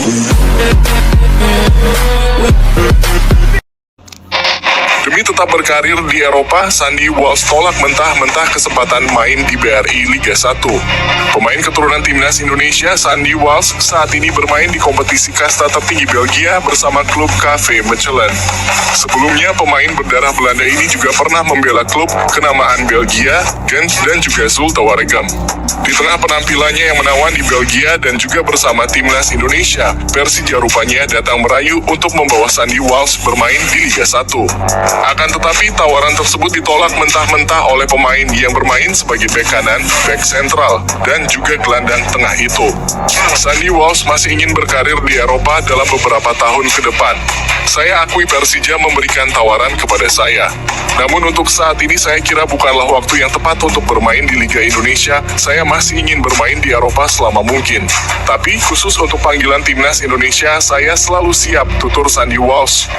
Demi tetap berkarir di Eropa, Sandy Walsh tolak mentah-mentah kesempatan main di BRI Liga 1. Pemain keturunan timnas Indonesia, Sandy Walsh, saat ini bermain di kompetisi kasta tertinggi Belgia bersama klub KV Mechelen. Sebelumnya, pemain berdarah Belanda ini juga pernah membela klub kenamaan Belgia, Gent, dan juga Zulte Waregem. Di tengah penampilannya yang menawan di Belgia dan juga bersama timnas Indonesia, Persija rupanya datang merayu untuk membawa Sandy Walsh bermain di Liga 1. Akan tetapi, tawaran tersebut ditolak mentah-mentah oleh pemain yang bermain sebagai bek kanan, bek sentral, dan juga gelandang tengah itu. Sandy Walsh masih ingin berkarir di Eropa dalam beberapa tahun ke depan. Saya akui Persija memberikan tawaran kepada saya. Namun untuk saat ini saya kira bukanlah waktu yang tepat untuk bermain di Liga Indonesia. Saya masih ingin bermain di Eropa selama mungkin. Tapi khusus untuk panggilan timnas Indonesia, saya selalu siap, tutur Sandy Walsh.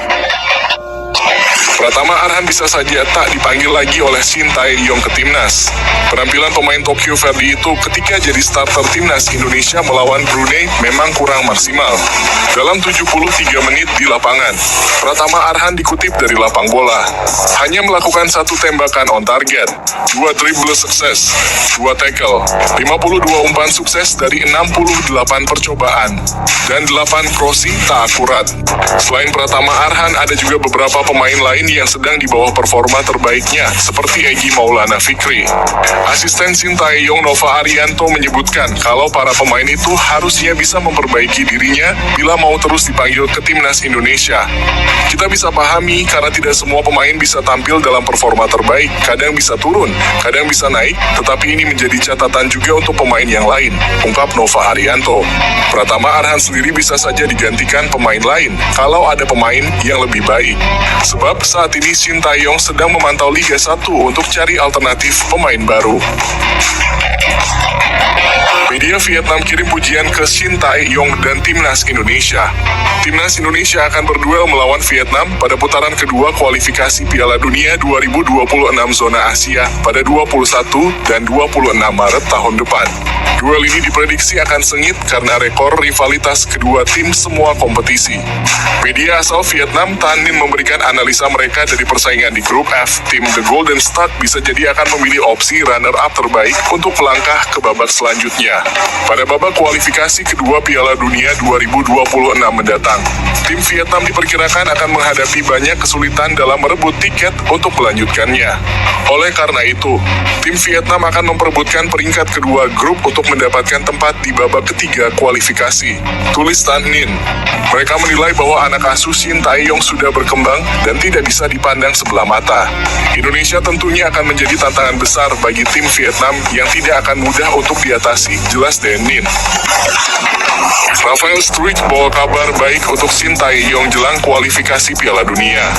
Pratama Arhan bisa saja tak dipanggil lagi oleh Shin Tae-yong ke timnas. Penampilan pemain Tokyo Verdy itu ketika jadi starter timnas Indonesia melawan Brunei memang kurang maksimal. Dalam 73 menit di lapangan, Pratama Arhan dikutip dari lapang bola, hanya melakukan 1 tembakan on target, 2 dribble sukses, 2 tackle, 52 umpan sukses dari 68 percobaan, dan 8 crossing tak akurat. Selain Pratama Arhan, ada juga beberapa pemain lain yang sedang di bawah performa terbaiknya, seperti Egy Maulana Fikri. Asisten Shin Tae-yong Nova Arianto menyebutkan kalau para pemain itu harusnya bisa memperbaiki dirinya bila mau terus dipanggil ke timnas Indonesia. Kita bisa pahami karena tidak semua pemain bisa tampil dalam performa terbaik, kadang bisa turun, kadang bisa naik, tetapi ini menjadi catatan juga untuk pemain yang lain, ungkap Nova Arianto. Pratama Arhan sendiri bisa saja digantikan pemain lain kalau ada pemain yang lebih baik. Sebab saat ini Shin Tae-yong sedang memantau Liga 1 untuk cari alternatif pemain baru. Media Vietnam kirim pujian ke Shin Tae-yong dan Timnas Indonesia. Timnas Indonesia akan berduel melawan Vietnam pada putaran kedua kualifikasi Piala Dunia 2026 zona Asia pada 21 dan 26 Maret tahun depan. Duel ini diprediksi akan sengit karena rekor rivalitas kedua tim semua kompetisi. Media asal Vietnam Tan Ninh memberikan analisa mereka dari persaingan di grup F. Tim The Golden Star bisa jadi akan memilih opsi runner-up terbaik untuk melangkah ke babak selanjutnya. Pada babak kualifikasi kedua Piala Dunia 2026 mendatang, tim Vietnam diperkirakan akan menghadapi banyak kesulitan dalam merebut tiket untuk melanjutkannya. Oleh karena itu, tim Vietnam akan memperebutkan peringkat kedua grup untuk mendapatkan tempat di babak ketiga kualifikasi, tulis Tan Ninh. Mereka menilai bahwa anak asuh Shin Tae-yong sudah berkembang dan tidak bisa dipandang sebelah mata. Indonesia tentunya akan menjadi tantangan besar bagi tim Vietnam yang tidak akan mudah untuk diatasi, jelas Tan Ninh. Rafael Struijk bawa kabar baik untuk Shin Tae-yong jelang kualifikasi Piala Dunia.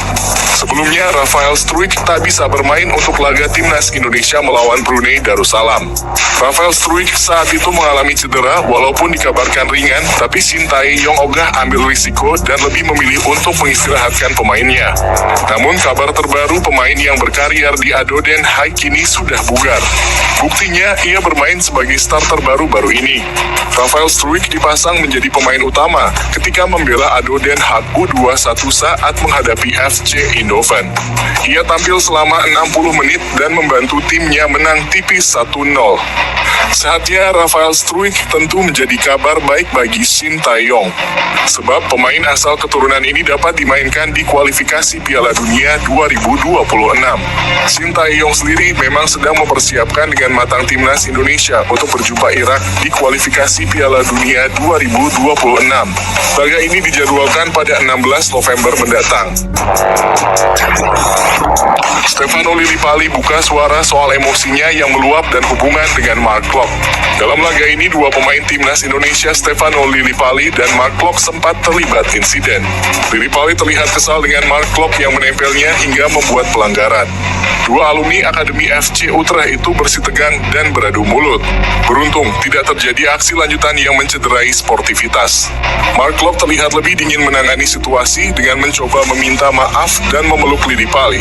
Sebelumnya, Rafael Struijk tak bisa bermain untuk laga timnas Indonesia melawan Brunei Darussalam. Rafael Struijk saat itu mengalami cedera walaupun dikabarkan ringan, tapi Shin Tae-yong ogah ambil risiko dan lebih memilih untuk mengistirahatkan pemainnya. Namun kabar terbaru, pemain yang berkarier di ADO Den Haag kini sudah bugar. Buktinya, ia bermain sebagai starter baru-baru ini. Rafael Struijk dipasang menjadi pemain utama ketika membela ADO Den Haag U21 saat menghadapi FC Eindhoven. Ia tampil selama 60 menit dan membantu timnya menang tipis 1-0. Sehatnya Rafael Struijk tentu menjadi kabar baik bagi Shin Tae-yong, sebab pemain asal keturunan ini dapat dimainkan di kualifikasi Piala Dunia 2026. Shin Tae-yong sendiri memang sedang mempersiapkan dengan matang timnas Indonesia untuk berjumpa Irak di kualifikasi Piala Dunia 2026. Laga ini dijadwalkan pada 16 November mendatang. Stefano Lillipali buka suara soal emosinya yang meluap dan hubungan dengan Mark Klok. Dalam laga ini, dua pemain timnas Indonesia, Stefano Lillipali dan Mark Klok, sempat terlibat insiden. Lillipali terlihat kesal dengan Mark Klok yang menempelnya hingga membuat pelanggaran. Dua alumni Akademi FC Utrecht itu bersitegang dan beradu mulut. Beruntung, tidak terjadi aksi lanjutan yang mencederai sportivitas. Mark Klok terlihat lebih dingin menangani situasi dengan mencoba meminta maaf dan memeluk Lily Pali.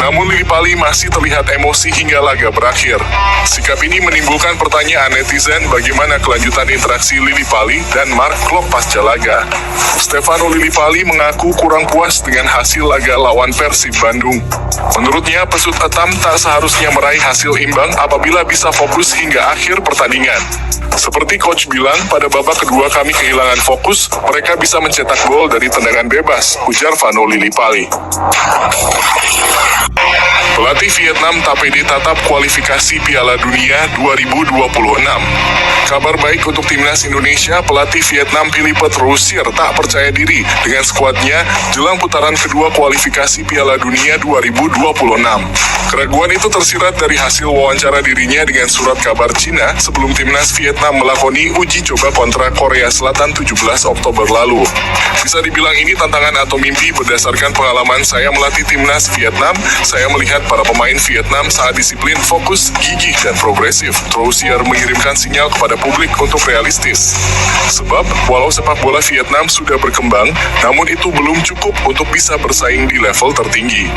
Namun Lily Pali masih terlihat emosi hingga laga berakhir. Sikap ini menimbulkan pertanyaan netizen bagaimana kelanjutan interaksi Lily Pali dan Mark Klok pasca laga. Stefano Lillipali mengaku kurang puas dengan hasil laga lawan Persib Bandung. Menurutnya, pesut etam tak seharusnya meraih hasil imbang apabila bisa fokus hingga akhir pertandingan. Seperti coach bilang, pada babak kedua kami kehilangan fokus, mereka bisa mencetak gol dari tendangan bebas, ujar Vano Lillipali. Pelatih Vietnam tak pede tatap kualifikasi Piala Dunia 2026. Kabar baik untuk timnas Indonesia, pelatih Vietnam Philippe Troussier tak percaya diri dengan skuadnya jelang putaran kedua kualifikasi Piala Dunia 2026. Keraguan itu tersirat dari hasil wawancara dirinya dengan surat kabar Cina sebelum timnas Vietnam melakoni uji coba kontra Korea Selatan 17 Oktober lalu. Bisa dibilang ini tantangan atau mimpi berdasarkan pengalaman saya melatih timnas Vietnam. Saya melihat para pemain Vietnam saat disiplin, fokus, gigih, dan progresif. Troussier mengirimkan sinyal kepada publik untuk realistis. Sebab, walau sepak bola Vietnam sudah berkembang, namun itu belum cukup untuk bisa bersaing di level tertinggi.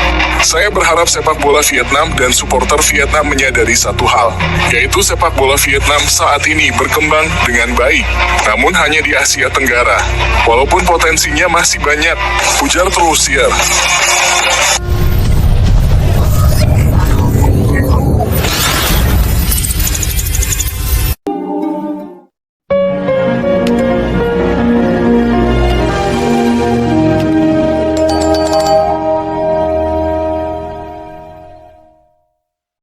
Saya berharap sepak bola Vietnam dan supporter Vietnam menyadari satu hal, yaitu sepak bola Vietnam saat ini berkembang dengan baik, namun hanya di Asia Tenggara. Walaupun potensinya masih banyak, ujar Troussier.